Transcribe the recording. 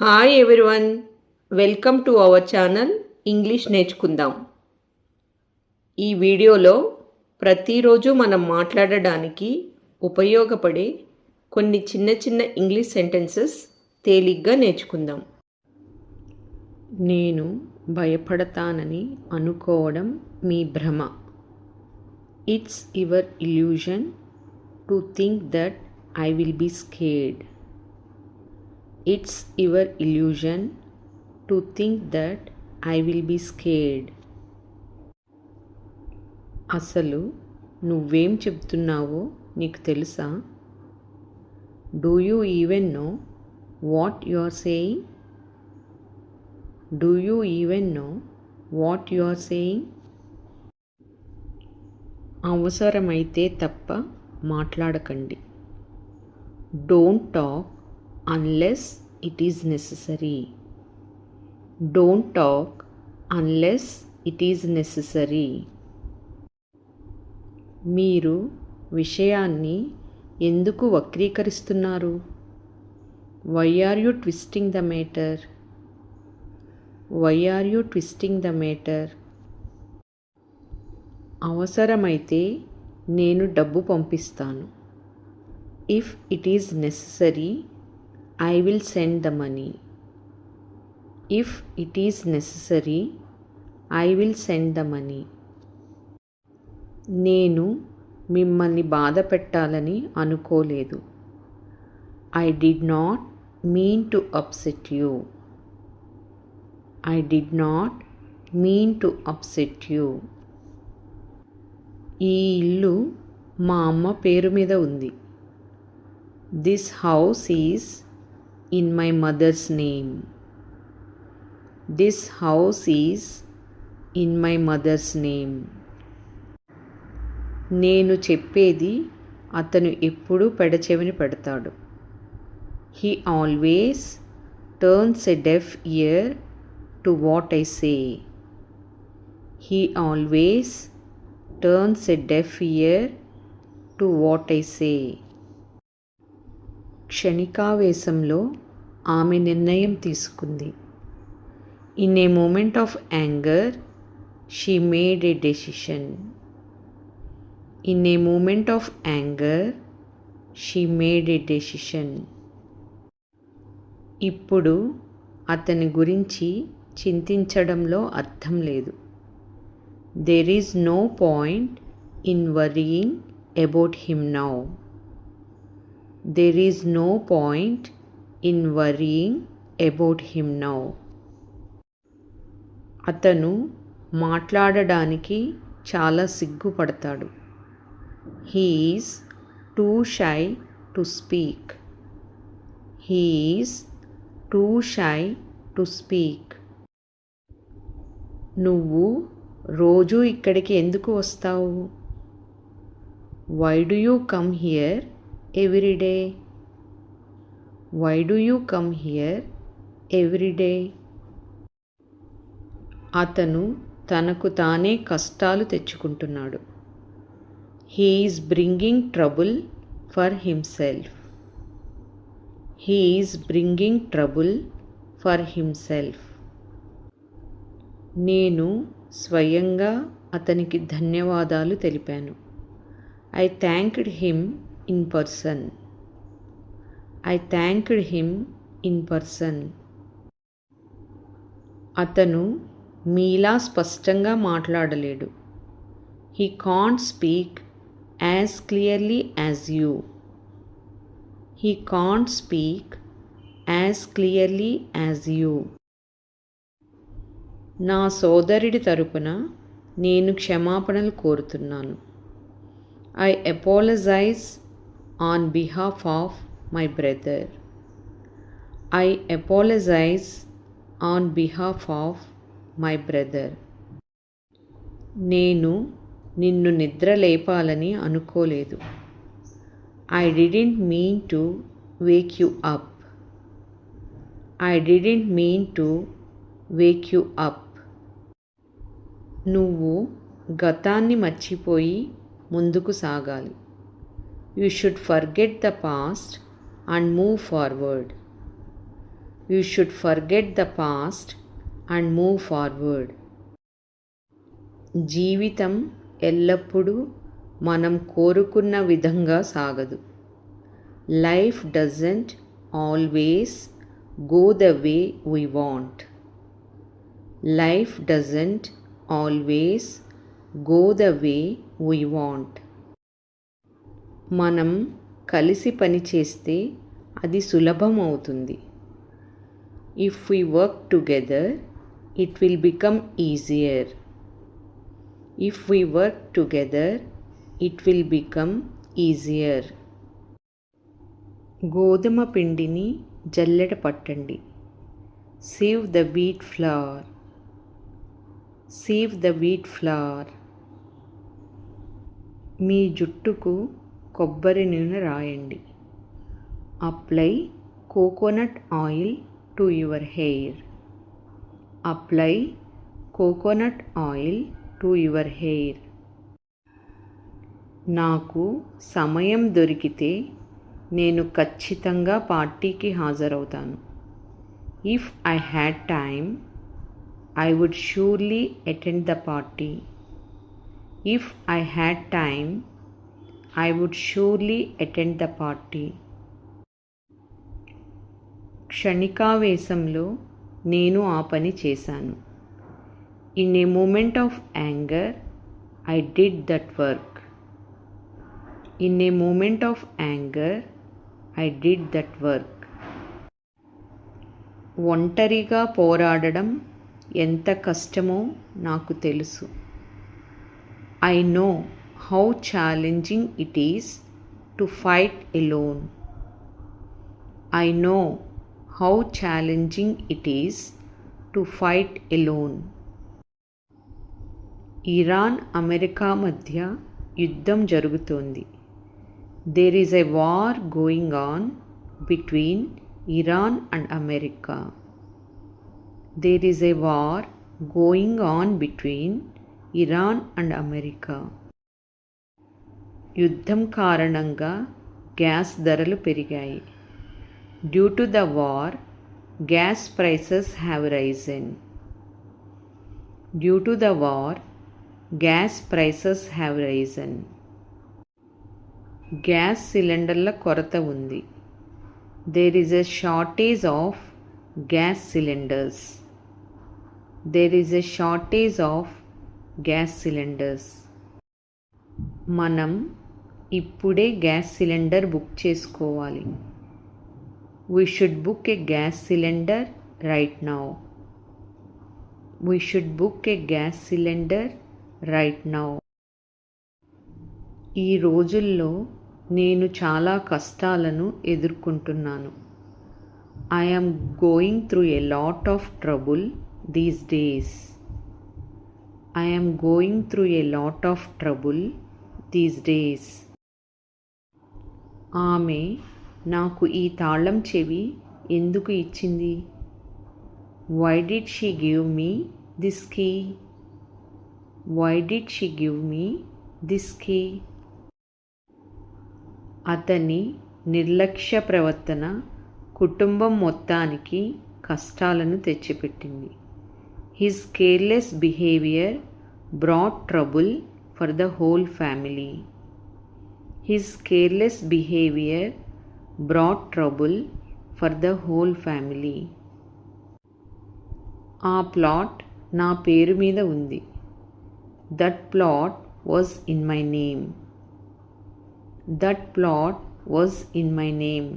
Hi everyone, welcome to our channel English నేర్చుకుందాం. ఈ వీడియోలో ప్రతిరోజు మనం మాట్లాడడానికి ఉపయోగపడే కొన్ని చిన్న చిన్న ఇంగ్లీష్ సెంటెన్సెస్ తేలిగ్గా నేర్చుకుందాం. నేను భయపడతానని అనుకోవడం మీ భ్రమ. It's your illusion to think that I will be scared. It's your illusion to think that I will be scared. అసలు నువ్వేం చెప్తున్నావో నీకు తెలుసా? Do you even know what you are saying? Do you even know what you are saying? అవసరమైతే తప్ప మాట్లాడకండి. Don't talk unless it is necessary. Don't talk unless it is necessary. మీరు విషయాన్ని ఎందుకు వక్రీకరిస్తున్నారు? Why are you twisting the matter? Why are you twisting the matter? అవసరమైతే నేను డబ్బు పంపిస్తాను. If it is necessary, I will send the money. If it is necessary, I will send the money. నేను మిమ్మల్ని బాధ పెట్టాలని అనుకోలేదు. I did not mean to upset you. I did not mean to upset you. ఈ ఇల్లు మా అమ్మ పేరు మీద ఉంది. This house is in my mother's name. This house is in my mother's name. నేను చెప్పేది అతను ఎప్పుడూ పెడచెవిని పెడతాడు. He always turns a deaf ear to what I say. He always turns a deaf ear to what I say. క్షణికావేశంలో ఆమె నిర్ణయం తీసుకుంది. In a moment of anger she made a decision. In a moment of anger she made a decision. ఇప్పుడు అతని గురించి చింతించడంలో అర్థం లేదు. There is no point in worrying about him now. There is no point in worrying about him now. అతను మాట్లాడడానికి చాలా సిగ్గుపడతాడు. He is too shy to speak. He is too shy to speak. నువ్వు రోజూ ఇక్కడికి ఎందుకు వస్తావు? Why do you come here every day? Why do you come here every day? అతను తనకు తానే కష్టాలు తెచ్చుకుంటున్నాడు. He is bringing trouble for himself. He is bringing trouble for himself. నేను స్వయంగా అతనికి ధన్యవాదాలు తెలిపాను. I thanked him in person. I thanked him in person. అతను మీలా స్పష్టంగా మాట్లాడలేడు. He can't speak as clearly as you. He can't speak as clearly as you. నా సోదరుడి తరపున నేను క్షమాపణలు కోరుతున్నాను. I apologize on behalf of my brother. I apologize on behalf of my brother. నేను నిన్ను నిద్ర లేపాలని అనుకోలేదు. I didn't mean to wake you up. I didn't mean to wake you up. నువ్వు గతాన్ని మర్చిపోయి ముందుకు సాగాలి. You should forget the past and move forward. You should forget the past and move forward. జీవితం ఎల్లప్పుడూ మనం కోరుకున్న విధంగా సాగదు. Life doesn't always go the way we want. Life doesn't always go the way we want. మనం కలిసి పని చేస్తే అది సులభం అవుతుంది. If we work together, it will become easier. If we work together, it will become easier. గోధుమ పిండిని జల్లెడ పట్టండి. Sieve the wheat flour. Sieve the wheat flour. మీ జుట్టుకు కొబ్బరి నూనె రాయండి. Apply coconut oil to your hair. Apply coconut oil to your hair. నాకు సమయం దొరికితే నేను ఖచ్చితంగా పార్టీకి హాజరవుతాను. If I had time, I would surely attend the party. If I had time, I would surely attend the party. క్షణికావేశంలో నేను ఆ పని చేశాను. In a moment of anger, I did that work. In a moment of anger, I did that work. ఒంటరిగా పోరాడడం ఎంత కష్టమో నాకు తెలుసు. I know how challenging it is to fight alone. I know how challenging it is to fight alone. Iran America మధ్య యుద్ధం జరుగుతోంది. There is a war going on between Iran and America. There is a war going on between Iran and America. యుద్ధం కారణంగా gas ధరలు పెరిగాయి. Due to the war, gas prices have risen. Due to the war, gas prices have risen. Gas సిలిండర్ల కొరత ఉంది. There is a shortage of gas cylinders. There is a shortage of gas cylinders. మనం ఇప్పుడే gas cylinder book చేసుకోవాలి. We should book a gas cylinder right now. We should book a gas cylinder right now. ఈ రోజుల్లో నేను చాలా కష్టాలను ఎదుర్కొంటున్నాను. I am going through a lot of trouble these days. I am going through a lot of trouble these days. ఆమె నాకు ఈ తాళం చెవి ఎందుకు ఇచ్చింది? Why did she give me this key? Why did she give me this key? అతని నిర్లక్ష్య ప్రవర్తన కుటుంబం మొత్తానికి కష్టాలను తెచ్చిపెట్టింది. His careless behavior brought trouble for the whole family. His careless behavior brought trouble for the whole family. ఆ plot నా పేరు మీద ఉంది. That plot was in my name. That plot was in my name.